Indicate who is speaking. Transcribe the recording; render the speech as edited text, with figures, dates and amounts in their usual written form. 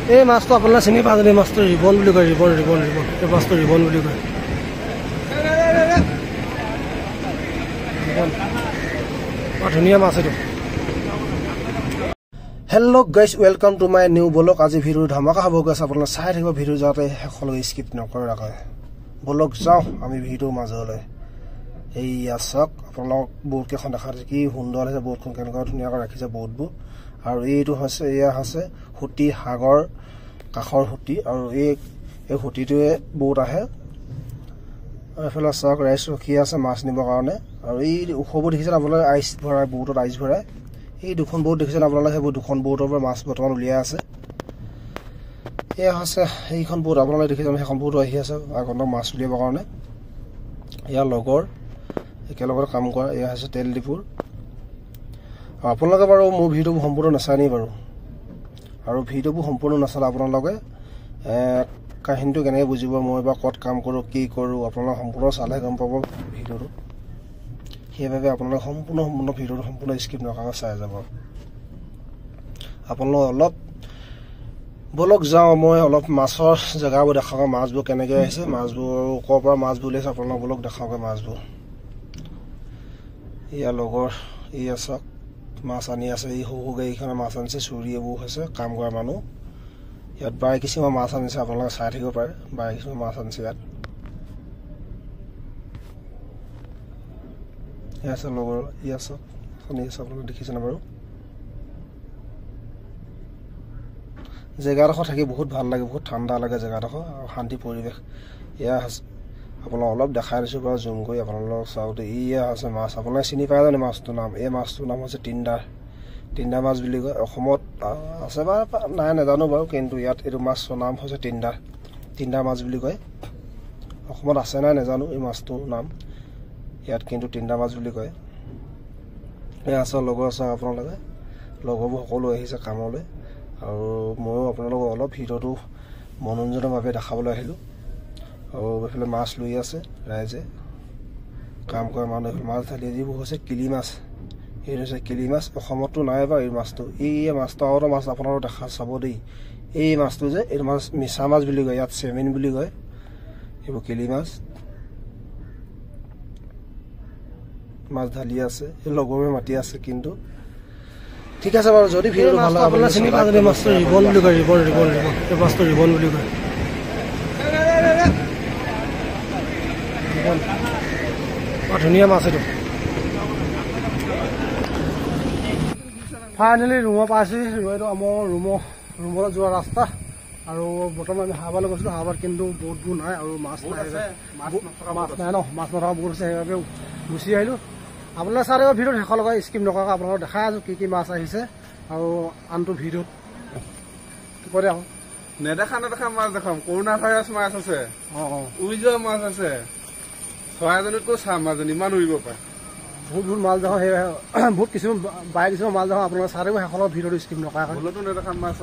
Speaker 1: এই মাছটো আপোনালোকে চিনি পায় যদি মাছটো ৰিবন বুলি কয় ৰিবন ৰিবন ৰিবন এই মাছটো ৰিবন বুলি কয় ধুনীয়া মাছ এইটো hello' guys welcome to my new blog আজি ভিডিঅ' ধামাকা হ'ব গৈ আছে আপোনালোকে চাই থাকিব ভিডিঅ' যাওঁতে শেষলৈকে স্কিপ নকৰাকৈ ব্লগ যাওঁ আমি ভিডিঅ'ৰ মাজলৈ এইয়া চাওক আপোনালোকক ব'ৰ্ডকেইখন দেখা কি সুন্দৰ হৈছে ব'ৰ্ডখন কেনেকুৱা ধুনীয়াকৈ ৰাখিছে ব'ৰ্ডবোৰ আৰু এইটো হৈছে এয়া হৈছে সুঁতি সাগৰ কাষৰ সুঁতি আৰু এই সুঁতিটোৱে ব'ৰ্ড আহে আৰু এইফালে চাওক ৰাইচ ৰখি আছে মাছ নিবৰ কাৰণে আৰু এই ওখবোৰ দেখিছে আপোনালোকে আইচ ভৰাই ব'ৰ্ডত আইচ ভৰাই এই দুখন ব'ৰ্ড দেখিছে আপোনালোকে সেইবোৰ দুখন ব'ৰ্ডৰ পৰা মাছ বৰ্তমান উলিয়াই আছে এয়া হৈছে সেইখন ব'ৰ্ড আপোনালোকে দেখিছে সেইখন ব'ৰ্ডো আহি আছে আগন্তুক মাছ উলিয়াবৰ কাৰণে ইয়াৰ লগৰ একেলগতে কাম কৰা এয়া হৈছে তেল ডিপুৰ আপোনালোকে বাৰু মোৰ ভিডিঅ'বোৰ সম্পূৰ্ণ নাচাই নি বাৰু আৰু ভিডিঅ'বোৰ সম্পূৰ্ণ নাচালে আপোনালোকে কাহিনীটো কেনেকৈ বুজিব মই বা ক'ত কাম কৰোঁ কি কৰোঁ আপোনালোকে সম্পূৰ্ণ চালেহে গম পাব ভিডিঅ'টো সেইবাবে আপোনালোকে সম্পূৰ্ণ ভিডিঅ'টো সম্পূৰ্ণ স্কিপ নকৰাকৈ চাই যাব আপোনালোকে অলপ বলক যাওঁ মই অলপ মাছৰ জেগাবোৰ দেখাওঁ মাছবোৰ কেনেকৈ আহিছে মাছবোৰ ক'ৰ পৰা মাছবোৰ ওলাইছে আপোনালোকক বলক দেখাওঁগৈ মাছবোৰ ইয়াৰ লগৰ এয়া চাওক মাছ আনি আছে এই সৰু গাড়ীখনে মাছ আনিছে চুৰি এইবোৰ হৈছে কাম কৰা মানুহ ইয়াত বাই কিছুমান মাছ আনিছে আপোনালোকে চাই থাকিব পাৰে বাই কিছুমান মাছ আনিছে ইয়াত এয়া আছে লগৰ এয়া চাওক শুনি আছে আপোনালোকে দেখিছেনে বাৰু জেগাডোখৰ থাকি বহুত ভাল লাগে বহুত ঠাণ্ডা লাগে জেগাডোখৰ আৰু শান্তি পৰিৱেশ এয়া আপোনালোক অলপ দেখাই দিছোঁ বাৰু জুম কৰি আপোনালোকক চাওঁতে এয়া আছে মাছ আপোনালোকে চিনি পাই জানে মাছটোৰ নাম এই মাছটোৰ নাম হৈছে তিনদা মাছ বুলি কয় অসমত আছে বা নাই নাজানো বাৰু কিন্তু ইয়াত এইটো মাছৰ নাম হৈছে তিনদা মাছ বুলি কয় অসমত আছে নাই নাজানো এই মাছটোৰ নাম ইয়াত কিন্তু তিনদা মাছ বুলি কয় এই আছে লগৰ আছে আপোনালোকে লগৰবোৰ সকলো আহিছে কামলৈ আৰু ময়ো আপোনালোকক অলপ ভিডিঅ'টো মনোৰঞ্জনৰভাৱে দেখাবলৈ আহিলোঁ আৰু এইফালে মাছ লৈ আছে ৰাইজে কাম কৰা মানুহ মাছ ঢালি যিবোৰ হৈছে কিলি মাছ এইটো হৈছে কিলি মাছ অসমততো নাই বাৰু এই মাছটো এই মাছটো আৰু মাছ আপোনালোকক দেখা চাব দেই এই মাছটো যে এইটো মাছ মিছা মাছ বুলি কয় ইয়াত চেমিন বুলি কয় এইবোৰ কিলি মাছ ঢালি আছে এই লগৰে মাতি আছে কিন্তু ঠিক আছে বাৰু যদি ভিডিঅ'টো ভাল লাগে আপোনালোকে চিনি পায় যদি মাছটো ৰিবন বুলি কয় ৰিবন ৰিবন ৰিবন এই মাছটো ৰিবন বুলি কয় ধুনীয়া মাছ এইটো ফাইনেলি ৰুমৰ পাইছোঁ এইটো আমাৰ ৰুমলৈ যোৱা ৰাস্তা আৰু বৰ্তমান আমি হাবালৈ গৈছিলোঁ হাবাত কিন্তু ব'টবোৰ নাই আৰু মাছ নাই ন মাছ নথকা বহুত আছে সেইবাবে গুচি আহিলোঁ আপোনালোকে চাই থাকিব ভিডিঅ'ত শেষলৈকে স্কিপ নকৰাকৈ আপোনালোকক দেখাই আছোঁ কি মাছ আহিছে আৰু আনটো ভিডিঅ'ত কৈ দিয়া
Speaker 2: নেদেখা মাছ দেখাম কৰোণা ভাইৰাছ মাছ আছে উৰি যোৱা মাছ আছে চৰাইজনীতকৈ চাহ মাজনী ইমান উৰিব পাৰে
Speaker 1: বহুত মাছ দেখাওঁ সেই বহুত কিছুমান বাই কিছুমান মাছ দেখাওঁ আপোনালোকে চাই থাকিব শেষলৈকে ভিডিঅ'টো স্কিপ নকৰাকৈ
Speaker 2: নেদেখা মাছ